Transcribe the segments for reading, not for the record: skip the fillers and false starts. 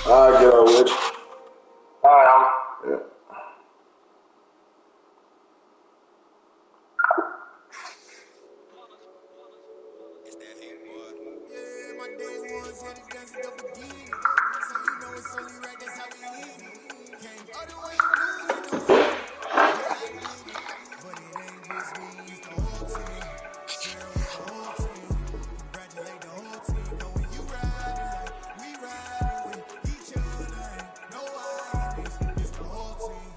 All right, get on with it. All right, Yeah. My day ones had it dance at the beginning. So you know it's only right, that's how we live. Came all the way from losing to winning. Yeah, I did it. But it ain't just me, it's the whole team. Share with the whole team. Congratulate the whole team. Cause when you riding like we riding with each other, ain't no eyes. It's the whole team.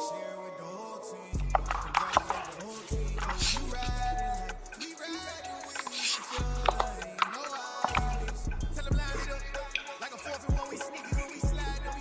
Share with the whole team. Congratulate the whole team. Cause when you riding like we riding with each other, ain't no eyes. Tell them line it up. Like a 4th and 1, we sneaky when we slide up.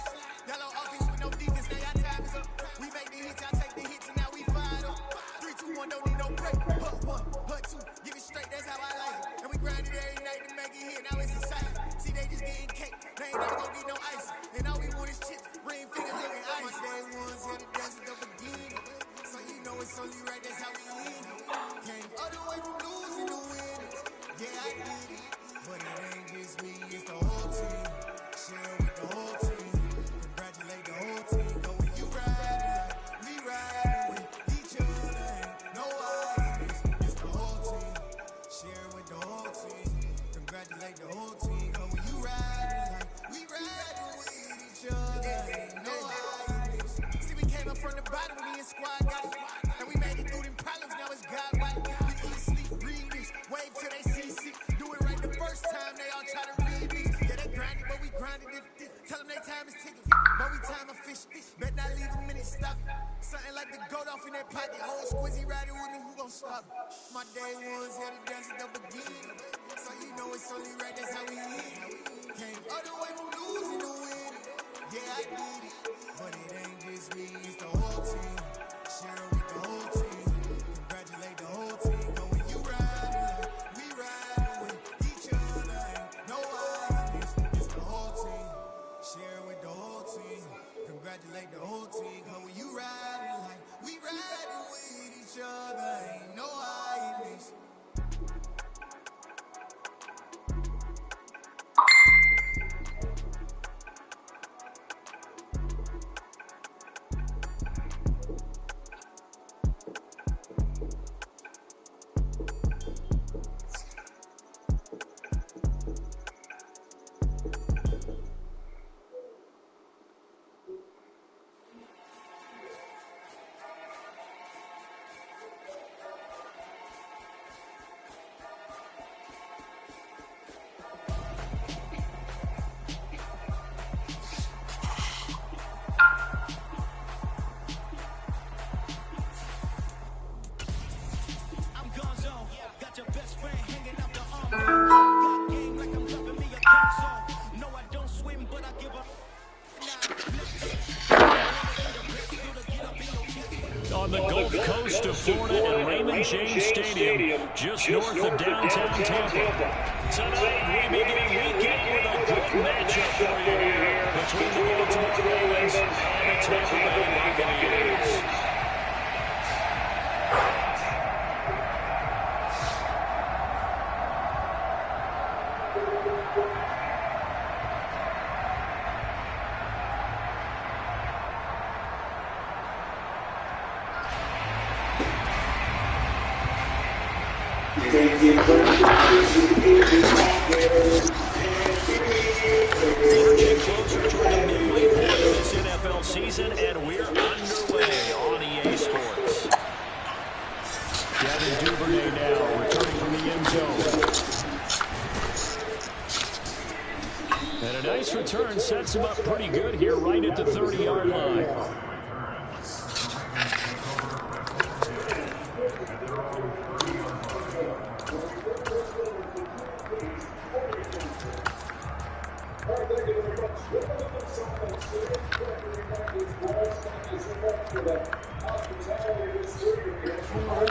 Yellow offense with no defense, now y'all time is up. We make the hits, y'all take the hits, and now we fired up. 3, 2, 1, don't need no break. Hut 1, hut 2, give it straight, that's how I like it. And we grind it every night to make it hit, now it's exciting. See, they just getting cake, they ain't never gonna get no ice. And all we want is chips, ring fingers looking ice. My day ones had it dance at the beginning. So you know it's only right, that's how we live. Came all the way from losing to winning. Yeah, I did it. But it ain't just me, it's the whole team. Share with the whole team. Congratulate the whole team. Cause when you riding like we riding with each other, ain't no eyes. It's the whole team. Share with the whole team. Congratulate the whole team. Cause when you riding like we riding with each other, ain't no eyes. See, we came up from the bottom, me and squad got it. And we made it through them problems, now it's God right. We eat, sleep, breathe this. Wave till they see sick. Do it right the first time, they all try to read me. Yeah, they grinding, but we grinding it. Tell them they time is ticking, but we time a fish. Bet not leave a minute, stop it. Something like the goat off in that pocket. Old Squizzy riding with me, who gon' stop it? My day ones had it dance at the beginning. So you know it's only right, that's how we live. Came all the way from losing to winning. Yeah, I did it. But it ain't just me, it's the whole team. Share with the whole team. Congratulate the whole team. Cause when you riding like we riding with each other, ain't no eyes. It's the whole team. Share with the whole team. Congratulate the whole team. Cause when you riding like we riding with each other, ain't no eyes. On the Gulf Coast of Florida at Raymond James Stadium, just north of downtown Tampa. Tonight, we begin weekend with a good matchup for you here between the Baltimore Ravens and the Tampa Bay Buccaneers. Marching closer toward the midway point of this NFL season, and we're underway on EA Sports. Devin Duvernay now returning from the end zone. And a nice return sets him up pretty good here right at the 30-yard line.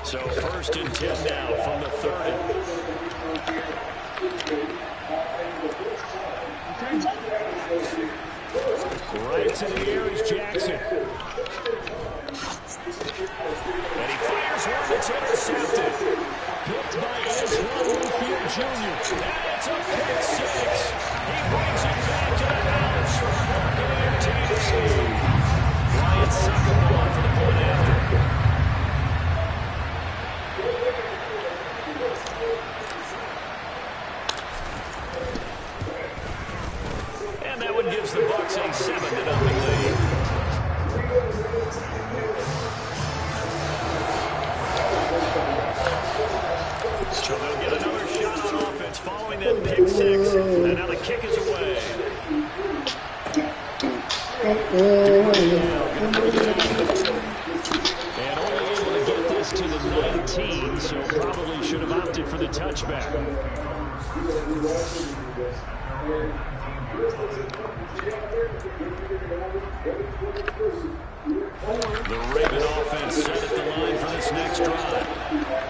So 1st and 10 now from the 30. Right to the air is Jackson. And he fires one that's intercepted. Picked by yr1 Jr. And it's a pick six. He brings it back to the house. And that one gives the Bucs a 7-0 lead. So they'll get another shot on offense following that pick six. And now the kick is away. And only able to get this to the 19, so probably should have opted for the touchback. The Raven offense set at the line for this next drive.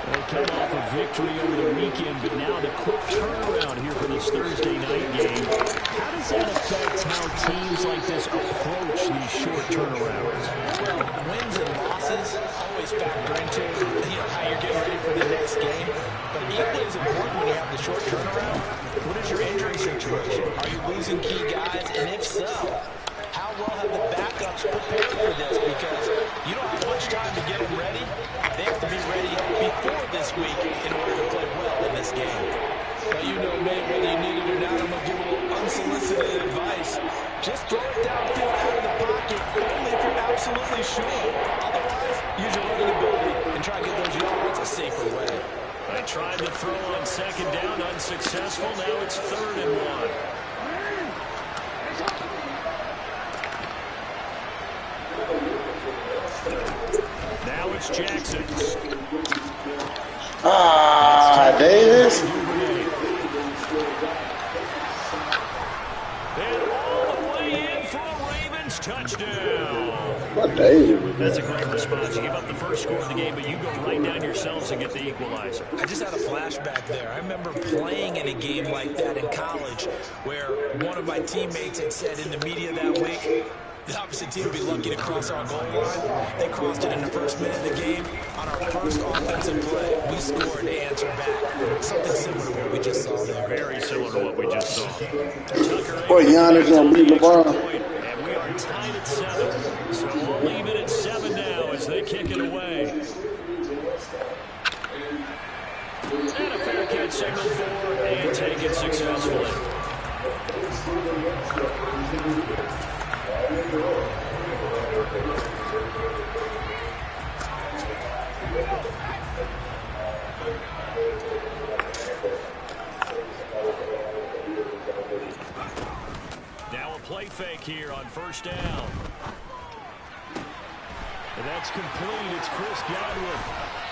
They come off a victory over the weekend, but now the quick turnaround here for this Thursday night game. How does that affect how teams like this approach these short turnarounds? Well, wins and losses always factor into how you're getting ready for the next game. But equally as important when you have the short turnaround, what is your injury situation? Are you losing key guys? And if so, how well have the backups prepared for this? Because you don't have much time to get them ready. They have to be ready before this week in order to play well in this game. Well, you know me, whether you need it or not, I'm going to give a little unsolicited advice. Just throw it downfield out of the pocket, only if you're absolutely sure. Otherwise, use your running ability and try to get those yards a safer way. They tried the throw on second down, unsuccessful. Now it's 3rd and 1. Now it's Jackson. Davis. And all the way in for a Ravens touchdown. What Davis? That's a great response. You give up the first score of the game, but you go right down yourselves and get the equalizer. I just had a flashback there. I remember playing in a game like that in college where one of my teammates had said in the media that week, the opposite team would be lucky to cross our goal line. They crossed it in the first minute of the game. On our first offensive play, we scored to answer back. Something similar to what we just saw there. Very similar to what we just saw. Boy, Giannis gonna beat LeBron. And we are tied at 7. So we'll leave it at 7 now as they kick it away. And a fair catch signal for and taken successfully. Now a play fake here on first down. And that's complete. It's Chris Godwin.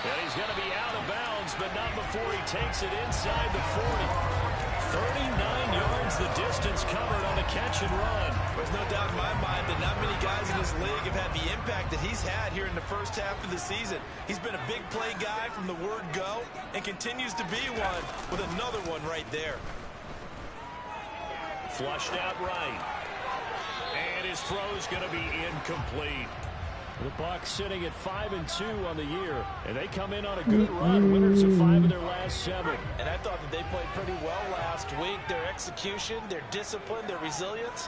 And he's going to be out of bounds, but not before he takes it inside the 40. 39 yards the distance covered on a catch and run. There's no doubt in my mind that not many guys in this league have had the impact that he's had here in the first half of the season. He's been a big play guy from the word go and continues to be one with another one right there. Flushed out right. And his throw's going to be incomplete. The Bucs sitting at 5-2 on the year, and they come in on a good run, winners of 5 of their last 7. And I thought that they played pretty well last week. Their execution, their discipline, their resilience,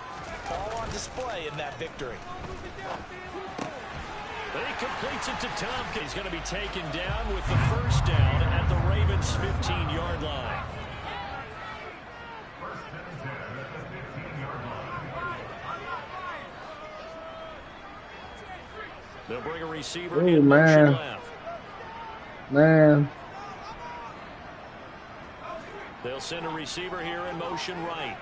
all on display in that victory. He completes it to Tompkins. He's going to be taken down with the first down at the Ravens' 15-yard line. They'll bring a receiver in motion left. Man. They'll send a receiver here in motion right.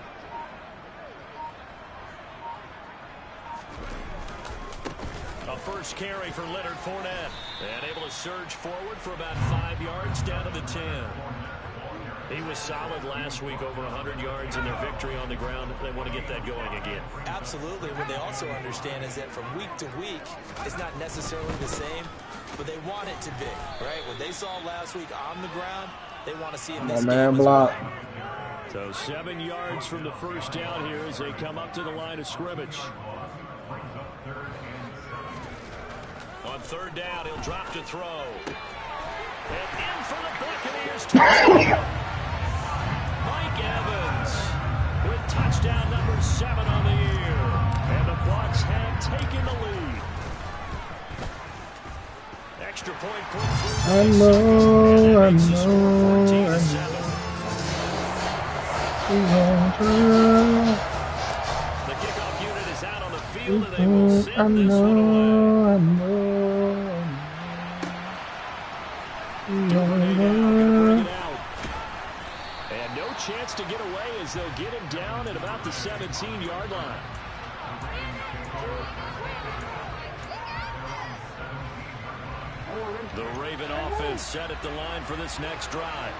A first carry for Leonard Fournette. And able to surge forward for about 5 yards down to the 10. He was solid last week, over 100 yards in their victory on the ground. They want to get that going again. Absolutely. What they also understand is that from week to week, it's not necessarily the same, but they want it to be, right? What they saw last week on the ground, they want to see in this game as well. So 7 yards from the first down here as they come up to the line of scrimmage. On third down, he'll drop to throw. And in for the Buccaneers. Touchdown. Mike Evans with touchdown number 7 on the year. And the Bucs have taken the lead. Extra point put through. I know. field, and they will send this one away. I know. Duvernay now going to bring it out. And no chance to get away as they'll get him down at about the 17-yard line. The Raven offense set at the line for this next drive.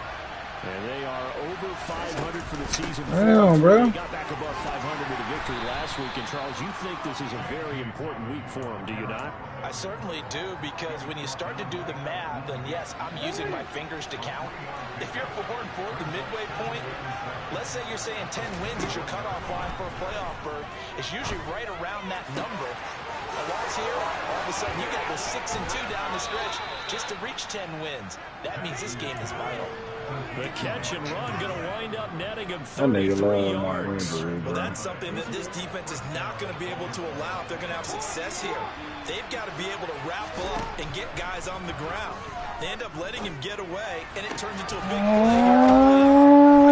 And they are over 500 for the season. Damn, bro. They got back above 500 with a victory last week. And, Charles, you think this is a very important week for them, do you not? I certainly do, because when you start to do the math, and yes, I'm using my fingers to count. If you're 4-4 at the midway point, let's say you're saying 10 wins is your cutoff line for a playoff berth. It's usually right around that number. A loss here, all of a sudden you got to go 6-2 down the stretch just to reach 10 wins. That means this game is vital. The catch and run going to wind up netting him That nigga 33 love my yards. Rainbow, Well, bro. that's something that this defense is not going to be able to allow if they're going to have success here. They've got to be able to wrap up and get guys on the ground. They end up letting him get away, and it turns into a big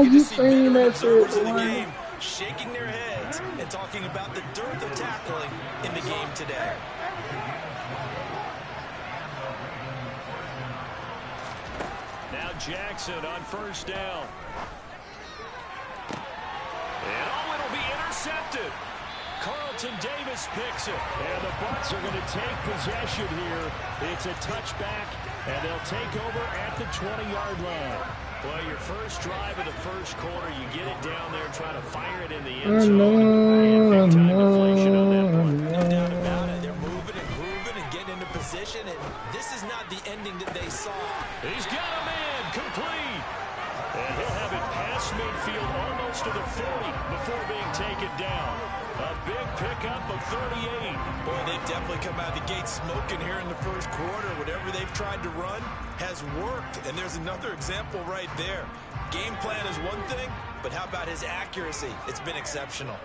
play. You seen that shit, In the boy. game, shaking their heads and talking about the dearth of tackling in the game today. Now Jackson on first down. And it'll be intercepted. Carlton Davis picks it. And the Bucs are going to take possession here. It's a touchback, and they'll take over at the 20-yard line. Well, your first drive of the first quarter, you get it down there, try to fire it in the end zone. And big time deflation on that one. No doubt about it. They're moving and grooving and getting into position, and this is not the ending that they saw. He's got a man complete. And he'll have it past midfield almost to the 40 before being taken down. A big pickup of 38. Boy, they've definitely come out of the gate smoking here in the first quarter. Whatever they've tried to run has worked, and there's another example right there. Game plan is one thing, but how about his accuracy? It's been exceptional.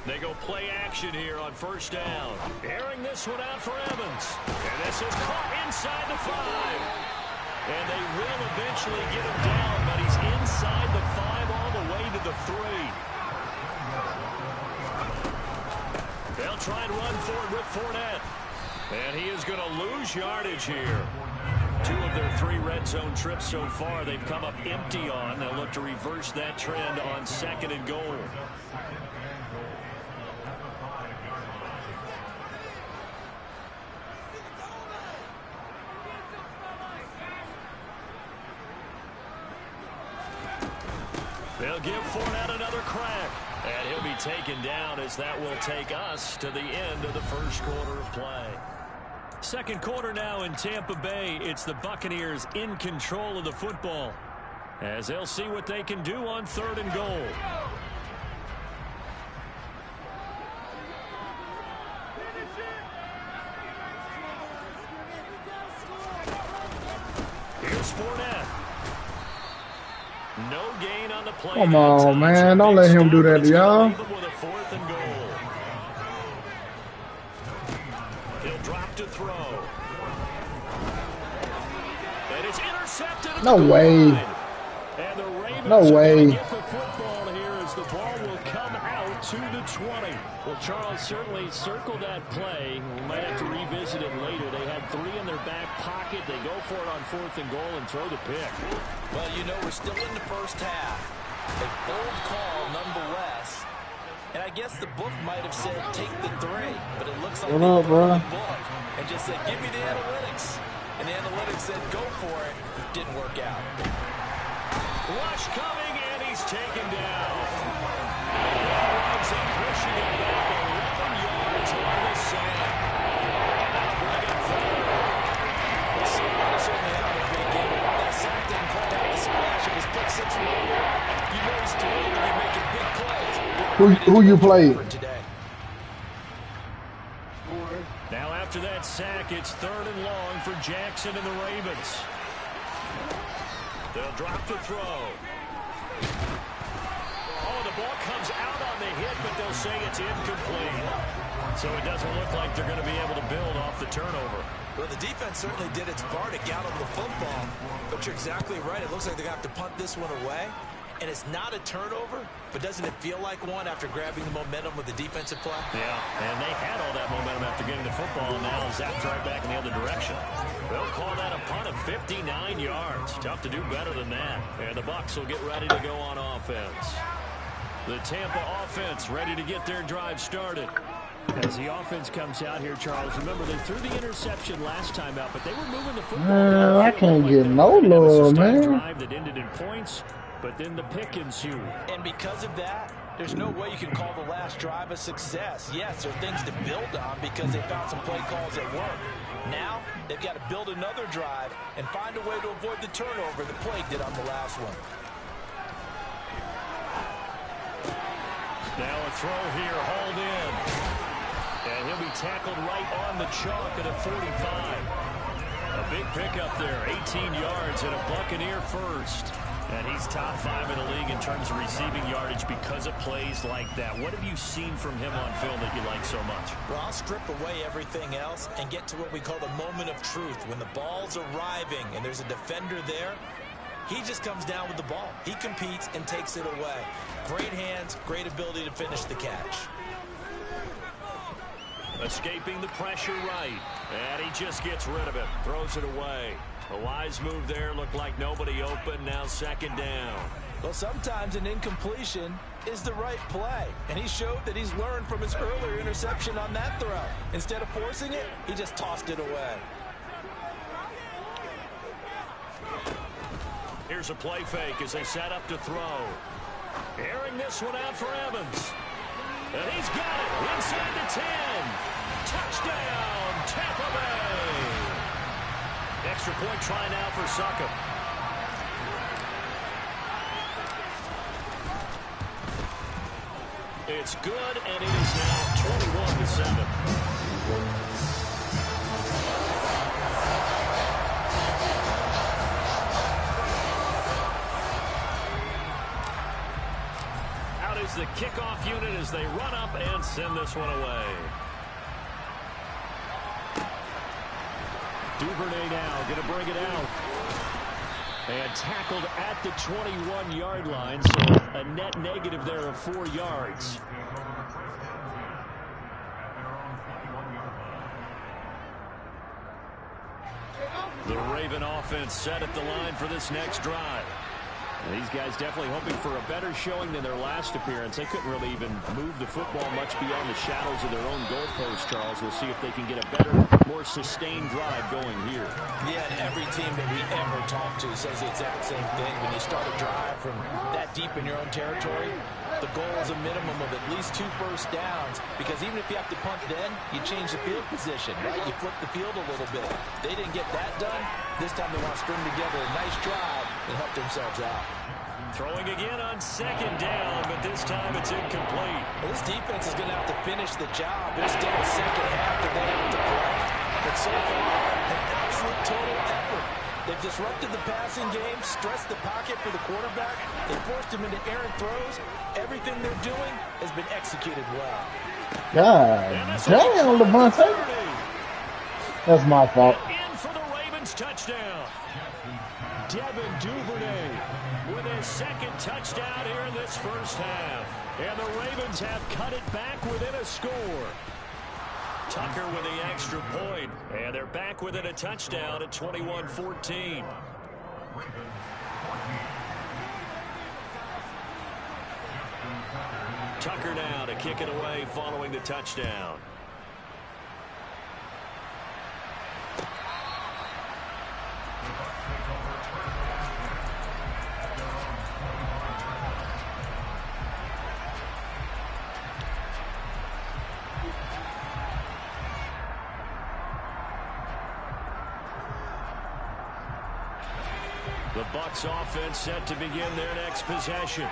They go play action here on first down. Airing this one out for Evans. And this is caught inside the 5. And they will eventually get him down, but he's inside the 5 all the way to the 3. They'll try and run forward with Fournette. And he is going to lose yardage here. 2 of their 3 red zone trips so far they've come up empty on. They'll look to reverse that trend on 2nd and goal. They'll give Fournette another crack. And he'll be taken down as that will take us to the end of the first quarter of play. Second quarter now in Tampa Bay. It's the Buccaneers in control of the football, as they'll see what they can do on 3rd and goal. Here's Fournette. No gain on the play. Come on, man. Don't let him do that to y'all. With a 4th and goal. He'll drop to throw. And it's intercepted. No way. And the Ravens No way. get the football here as the ball will come out to the 20. Well, Charles certainly circled that play. We might have to revisit it later. They had 3 in their back pocket. They go for it on 4th and goal and throw the pick. Well, you know, we're still in the first half. A bold call nonetheless. And I guess the book might have said take the 3, but it looks like What they up, bro? burned the book and just said give me the analytics. And the analytics said go for it. Didn't work out. Rush coming, and he's taken down. Winds up pushing him back 11 yards on the sack. Now bring it forward. Well, somebody certainly had a big game. That sack didn't quite have the splash. It was pick 6 from over. You know he's too old to be making big plays. Who you played? For today. Now after that sack, it's 3rd and long for Jackson and the Ravens. They'll drop to throw. Oh, the ball comes out on the hit, but they'll say it's incomplete. So it doesn't look like they're going to be able to build off the turnover. Well, the defense certainly did its part to gather the football. But you're exactly right. It looks like they're going to have to punt this one away. And it's not a turnover, but doesn't it feel like one after grabbing the momentum with the defensive play? Yeah, and they had all that momentum after getting the football, and now zapped right back in the other direction. They'll call that a punt of 59 yards. Tough to do better than that. And the Bucs will get ready to go on offense. The Tampa offense ready to get their drive started. As the offense comes out here, Charles, remember they threw the interception last time out, but they were moving the football. I can't get no love, man. Drive that ended in points, but then the pick ensued. And because of that, there's no way you can call the last drive a success. Yes, there are things to build on because they found some play calls that work. Now, they've got to build another drive and find a way to avoid the turnover the Plague did on the last one. Now a throw here, hauled in. And he'll be tackled right on the chalk at a 45. A big pickup there, 18 yards and a Buccaneer first. And he's top 5 in the league in terms of receiving yardage because of plays like that. What have you seen from him on film that you like so much? Well, I'll strip away everything else and get to what we call the moment of truth. When the ball's arriving and there's a defender there, he just comes down with the ball. He competes and takes it away. Great hands, great ability to finish the catch. Escaping the pressure right. And he just gets rid of it. Throws it away. A wise move there. Looked like nobody open. Now second down. Well, sometimes an incompletion is the right play. And he showed that he's learned from his earlier interception on that throw. Instead of forcing it, he just tossed it away. Here's a play fake as they set up to throw. Airing this one out for Evans. And he's got it inside the 10. Touchdown, Tampa Bay. Extra point try now for Succop. It's good, and it is now 21-7. The kickoff unit as they run up and send this one away. Duvernay now going to bring it out. And tackled at the 21-yard line, so a net negative there of 4 yards. The Raven offense set at the line for this next drive. These guys definitely hoping for a better showing than their last appearance. They couldn't really even move the football much beyond the shadows of their own goalpost, Charles. We'll see if they can get a better, more sustained drive going here. Yeah, and every team that we ever talk to says the exact same thing. When you start a drive from that deep in your own territory, the goal is a minimum of at least 2 first downs, because even if you have to punt then, you change the field position, right? You flip the field a little bit. They didn't get that done. This time they want to string together a nice drive and help themselves out. Throwing again on second down, but this time it's incomplete. Well, this defense is going to have to finish the job. There's still a second half that they have to play. But so far, an absolute total effort. They've disrupted the passing game, stressed the pocket for the quarterback. They forced him into errant throws. Everything they're doing has been executed well. God damn, Levante. That's my fault. In for the Ravens touchdown. Devin Duvernay with his second touchdown here in this first half. And the Ravens have cut it back within a score. Tucker with the extra point. And they're back within a touchdown at 21-14. Tucker now to kick it away following the touchdown. The Bucs offense set to begin their next possession.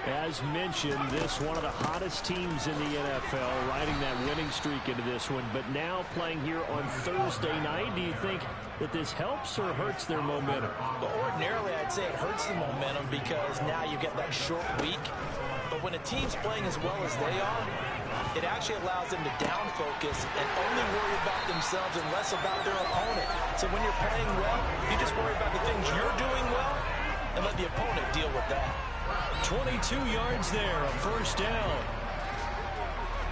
As mentioned, this one of the hottest teams in the NFL, riding that winning streak into this one, but now playing here on Thursday night. Do you think that this helps or hurts their momentum? Well, ordinarily, I'd say it hurts the momentum because now you get that short week. But when a team's playing as well as they are, it actually allows them to down focus and only worry about themselves and less about their opponent. So when you're playing well, you just worry about the things you're doing well and let the opponent deal with that. 22 yards there, a first down.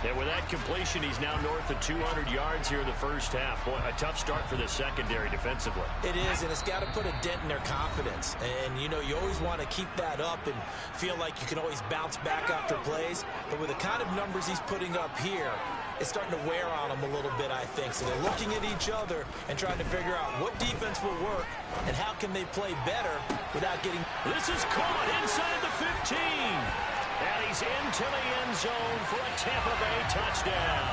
And with that completion, he's now north of 200 yards here in the first half. Boy, a tough start for the secondary defensively. It is, and it's got to put a dent in their confidence. And, you know, you always want to keep that up and feel like you can always bounce back after plays. But with the kind of numbers he's putting up here, it's starting to wear on them a little bit, I think. So they're looking at each other and trying to figure out what defense will work and how can they play better without getting... This is caught inside the 15. And he's into the end zone for a Tampa Bay touchdown.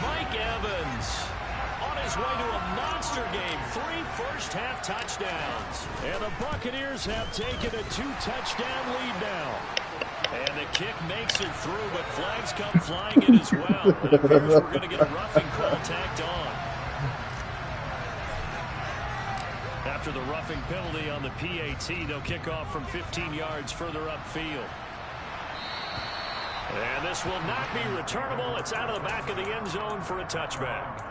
Mike Evans on his way to a monster game. 3 first-half touchdowns. And the Buccaneers have taken a 2-touchdown lead now. And the kick makes it through, but flags come flying in as well. It appears we're going to get a roughing call tacked on. After the roughing penalty on the PAT, they'll kick off from 15 yards further upfield. And this will not be returnable. It's out of the back of the end zone for a touchback.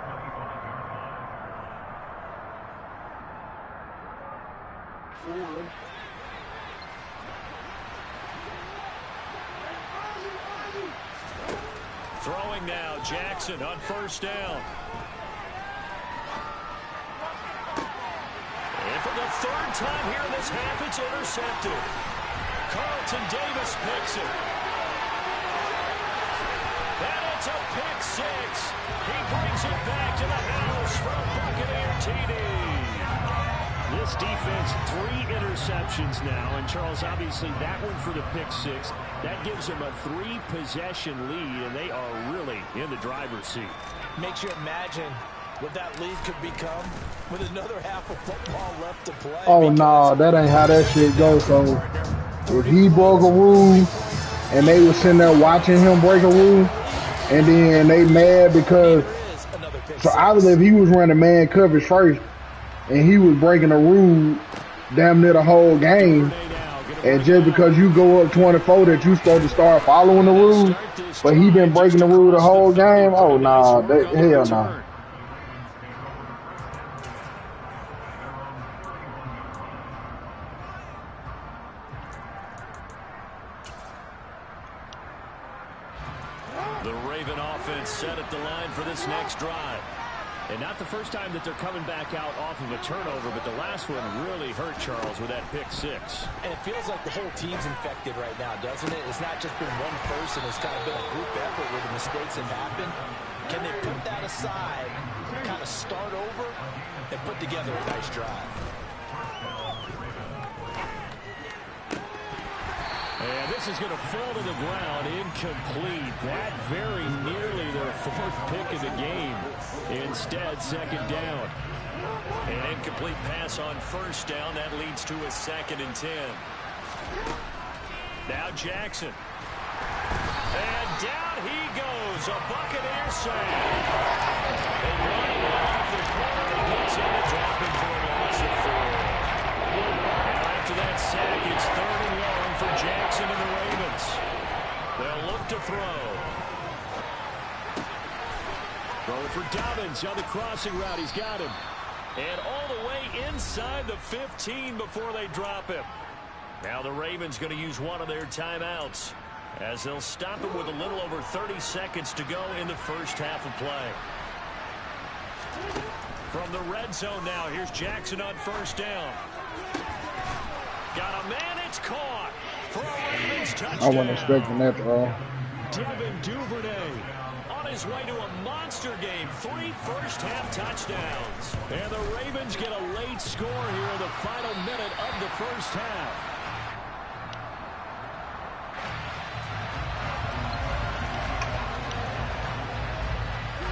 Throwing now, Jackson on first down. And for the 3rd time here in this half, it's intercepted. Carlton Davis picks it. And it's a pick 6. He brings it back to the house for a Buccaneer TD. This defense, 3 interceptions now. And, Charles, obviously that one for the pick 6. That gives them a 3-possession lead, and they are really in the driver's seat. Makes you imagine what that lead could become with another half of football left to play. Oh, no, that ain't how that shit goes. So if he broke a rule and they were sitting there watching him break a rule, and then they mad because so obviously if he was running man coverage first and he was breaking a rule damn near the whole game, and just because you go up 24 that you supposed to start following the rules, but he been breaking the rule the whole game, oh nah, hell nah. The Raven offense set at the line for this next drive. And not the first time that they're coming back out off of a turnover, but the last one really hurt Charles with that pick 6. And it feels like the whole team's infected right now, doesn't it? It's not just been one person. It's kind of been a group effort where the mistakes have happened. Can they put that aside, kind of start over, and put together a nice drive? And this is going to fall to the ground, incomplete. That very nearly their 4th pick of the game. Instead, 2nd down. An incomplete pass on first down. That leads to a 2nd and 10. Now Jackson. And down he goes. A Buccaneer sack. They run him off the corner. He gets in to drop him for a loss of 4. Now after that sack, it's 3rd and long for Jackson and the Ravens. They'll look to throw. Throw for Dobbins on the crossing route. He's got him. And all the way inside the 15 before they drop him. Now the Ravens going to use one of their timeouts as they'll stop him with a little over 30 seconds to go in the first half of play. From the red zone now, here's Jackson on first down. Got a man, it's caught for a Ravens touchdown. I wasn't expecting that at all. Devin Duvernay on his way to a monster game. 3 first-half touchdowns. And the Ravens get a late score here in the final minute of the first half.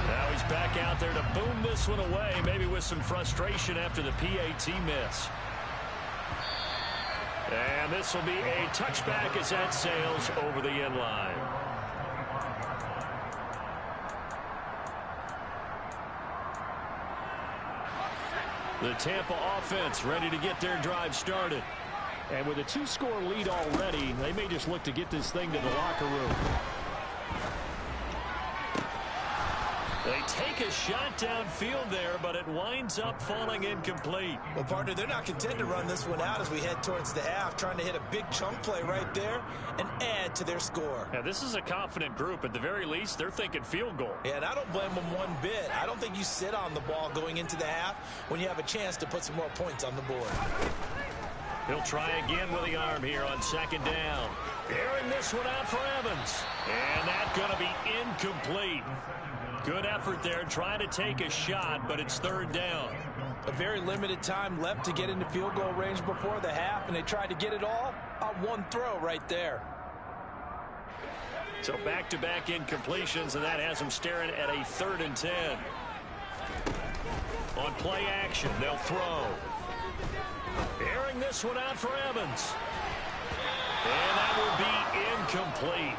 Now he's back out there to boom this one away, maybe with some frustration after the PAT miss. And this will be a touchback as that sails over the end line. The Tampa offense ready to get their drive started. And with a 2-score lead already, they may just look to get this thing to the locker room. The They take a shot downfield there, but it winds up falling incomplete. Well, partner, they're not content to run this one out as we head towards the half, trying to hit a big chunk play right there and add to their score. Yeah, this is a confident group. At the very least, they're thinking field goal. Yeah, and I don't blame them one bit. I don't think you sit on the ball going into the half when you have a chance to put some more points on the board. He'll try again with the arm here on second down. Airing this one out for Evans. And that's going to be incomplete. Good effort there trying to take a shot, but it's third down. A very limited time left to get into field goal range before the half, and they tried to get it all on one throw right there. So back-to-back incompletions, and that has them staring at a 3rd and 10. On play action, they'll throw. Airing this one out for Evans. And that will be incomplete.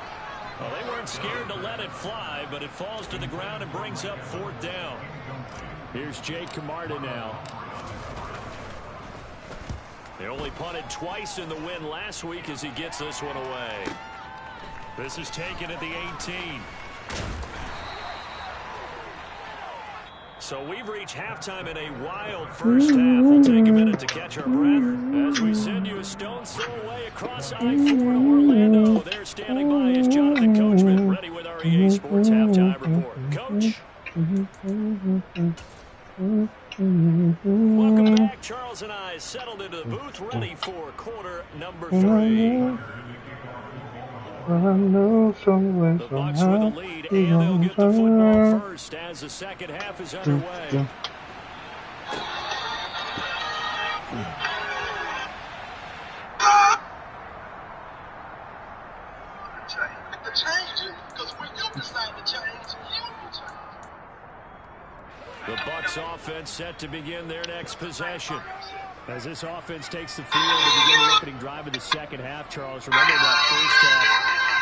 Well, they weren't scared to let it fly, but it falls to the ground and brings up 4th down. Here's Jake Camarda now. They only punted twice in the win last week as he gets this one away. This is taken at the 18. So we've reached halftime in a wild first half. We'll take a minute to catch our breath as we send you a stone's throw away across I-4 to Orlando. There standing by is Jonathan Coachman, ready with our EA Sports Halftime Report. Coach? Welcome back. Charles and I settled into the booth, ready for quarter number 3. The Bucks with the lead, and they'll get the football first as the second half is underway. The Bucks offense set to begin their next possession. As this offense takes the field to begin the opening drive of the second half, Charles, remember that first half,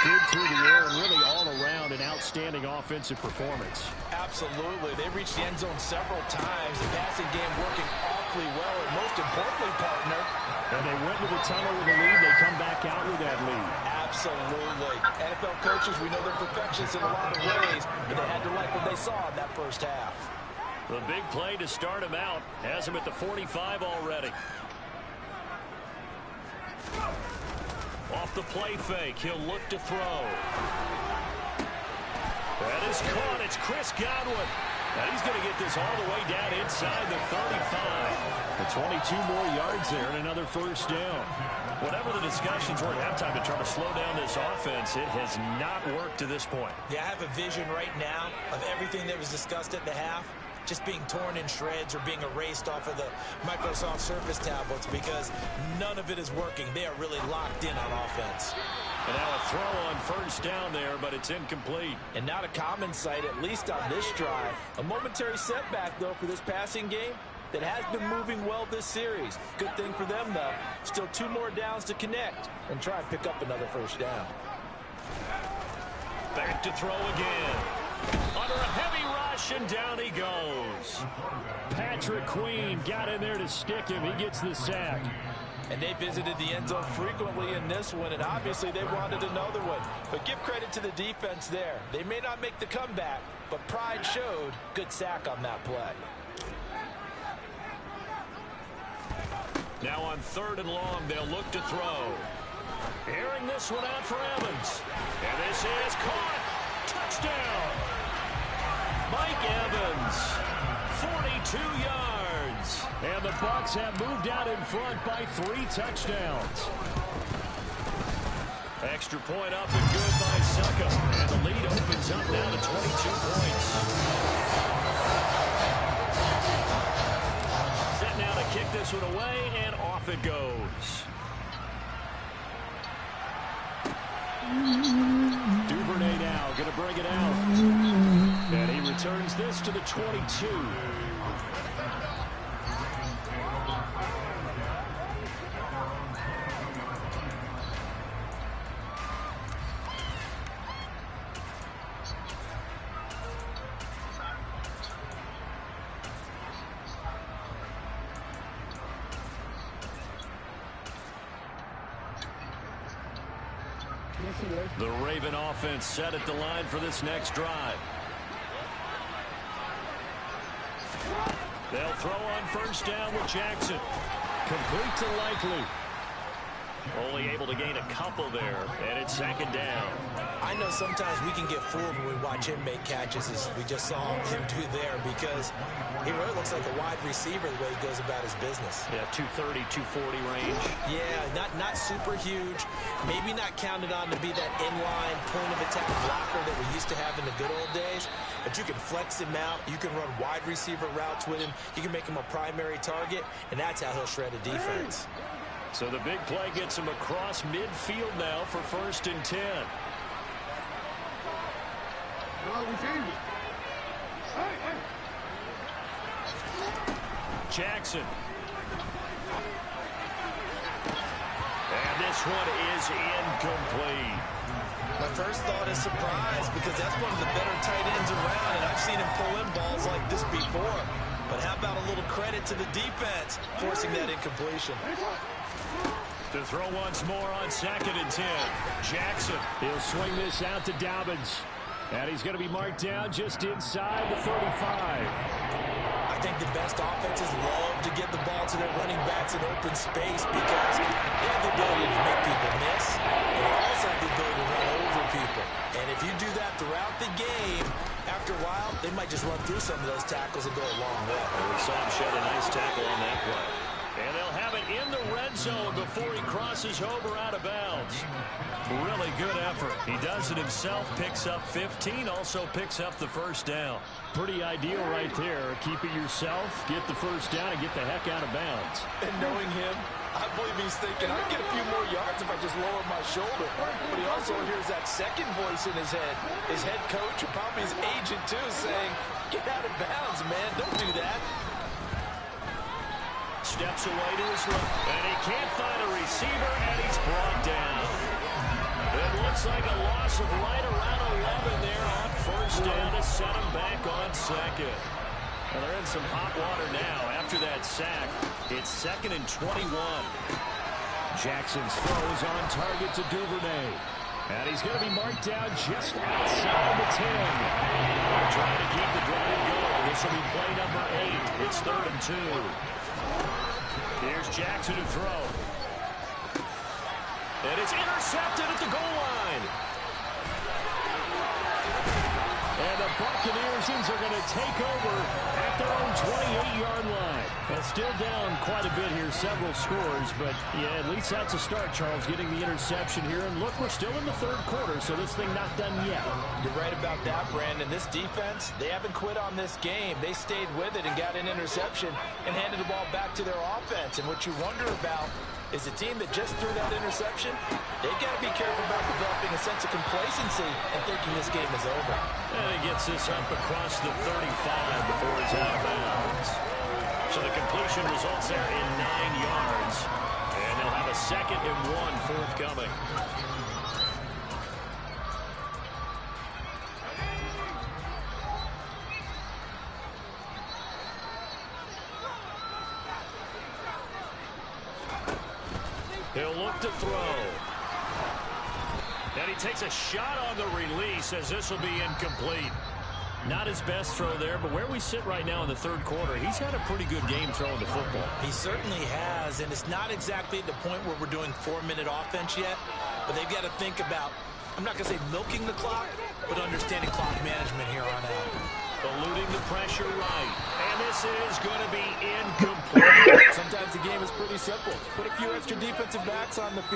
good through the air and really all around an outstanding offensive performance. Absolutely. They reached the end zone several times. The passing game working awfully well, and most importantly, partner. And they went to the tunnel with a lead. They come back out with that lead. Absolutely. NFL coaches, we know they're perfectionists in a lot of ways, but they had to like what they saw in that first half. The big play to start him out has him at the 45 already. Off the play fake, he'll look to throw. That is caught. It's Chris Godwin. Now he's going to get this all the way down inside the 35. The 22 more yards there and another first down. Whatever the discussions were at halftime to try to slow down this offense, it has not worked to this point. Yeah, I have a vision right now of everything that was discussed at the half just being torn in shreds or being erased off of the Microsoft Surface tablets because none of it is working. They are really locked in on offense. And now a throw on first down there, but it's incomplete. And not a common sight, at least on this drive. A momentary setback, though, for this passing game that has been moving well this series. Good thing for them, though. Still 2 more downs to connect and try and pick up another first down. Back to throw again. Under a heavy rush, and down he goes. Patrick Queen got in there to stick him. He gets the sack. And they visited the end zone frequently in this one, and obviously they wanted another one. But give credit to the defense there. They may not make the comeback, but pride showed. Good sack on that play. Now on 3rd and long, they'll look to throw. Airing this one out for Evans. And this is caught. Touchdown. Mike Evans. 42 yards. And the Bucks have moved out in front by 3 touchdowns. Extra point up and good by Suckup. And the lead opens up now to 22 points. Set now to kick this one away, and off it goes. Duvernay now going to bring it out. And he returns this to the 22. The Raven offense set at the line for this next drive. They'll throw on first down with Jackson. Complete to Likely. Only able to gain a couple there, and it's second down. I know sometimes we can get fooled when we watch him make catches, as we just saw him do there, because he really looks like a wide receiver the way he goes about his business. Yeah, 230, 240 range. Yeah, not super huge. Maybe not counted on to be that inline point-of-attack blocker that we used to have in the good old days, but you can flex him out. You can run wide receiver routes with him. You can make him a primary target, and that's how he'll shred a defense. So the big play gets him across midfield now for 1st and 10. Jackson. And this one is incomplete. My first thought is surprise, because that's one of the better tight ends around, and I've seen him pull in balls like this before. But how about a little credit to the defense forcing that incompletion? To throw once more on 2nd and 10. Jackson. He'll swing this out to Dobbins. And he's going to be marked down just inside the 35. I think the best offenses love to give the ball to their running backs in open space because they have the ability to make people miss, and they also have the ability to run over people. And if you do that throughout the game, after a while, they might just run through some of those tackles and go a long way. We saw him shed a nice tackle on that play. And they'll have it in the red zone before he crosses over out of bounds. Really good effort. He does it himself, picks up 15, also picks up the first down. Pretty ideal right there. Keep it yourself, get the first down, and get the heck out of bounds. And knowing him, I believe he's thinking, I'd get a few more yards if I just lower my shoulder. But he also hears that second voice in his head. His head coach, and probably his agent too, saying, get out of bounds, man. Don't do that. Steps away to his left, and he can't find a receiver, and he's brought down. It looks like a loss of right around 11 there on first down to set him back on 2nd. Well, they're in some hot water now after that sack. It's 2nd and 21. Jackson's throws on target to Duvernay. And he's going to be marked down just outside the 10. They're trying to keep the drive going. This will be play number 8. It's 3rd and 2. Here's Jackson to throw. And it's intercepted at the goal line. And the Buccaneers are going to take over at their own 28-yard line. Well, still down quite a bit here, several scores, but yeah, at least that's a start, Charles, getting the interception here. And look, we're still in the 3rd quarter, so this thing not done yet. You're right about that, Brandon. This defense, they haven't quit on this game. They stayed with it and got an interception and handed the ball back to their offense. And what you wonder about is the team that just threw that interception, they've got to be careful about developing a sense of complacency and thinking this game is over. And he gets this up across the 35 before he's out of bounds. So the completion results there in 9 yards. And they'll have a 2nd and 1 forthcoming. He'll look to throw. And he takes a shot on the release as this will be incomplete. Not his best throw there, but where we sit right now in the 3rd quarter, he's had a pretty good game throwing the football. He certainly has, and it's not exactly at the point where we're doing 4-minute offense yet, but they've got to think about, I'm not going to say milking the clock, but understanding clock management here on out. Eluding the pressure right. And this is going to be incomplete. Sometimes the game is pretty simple. Put a few extra defensive backs on the field.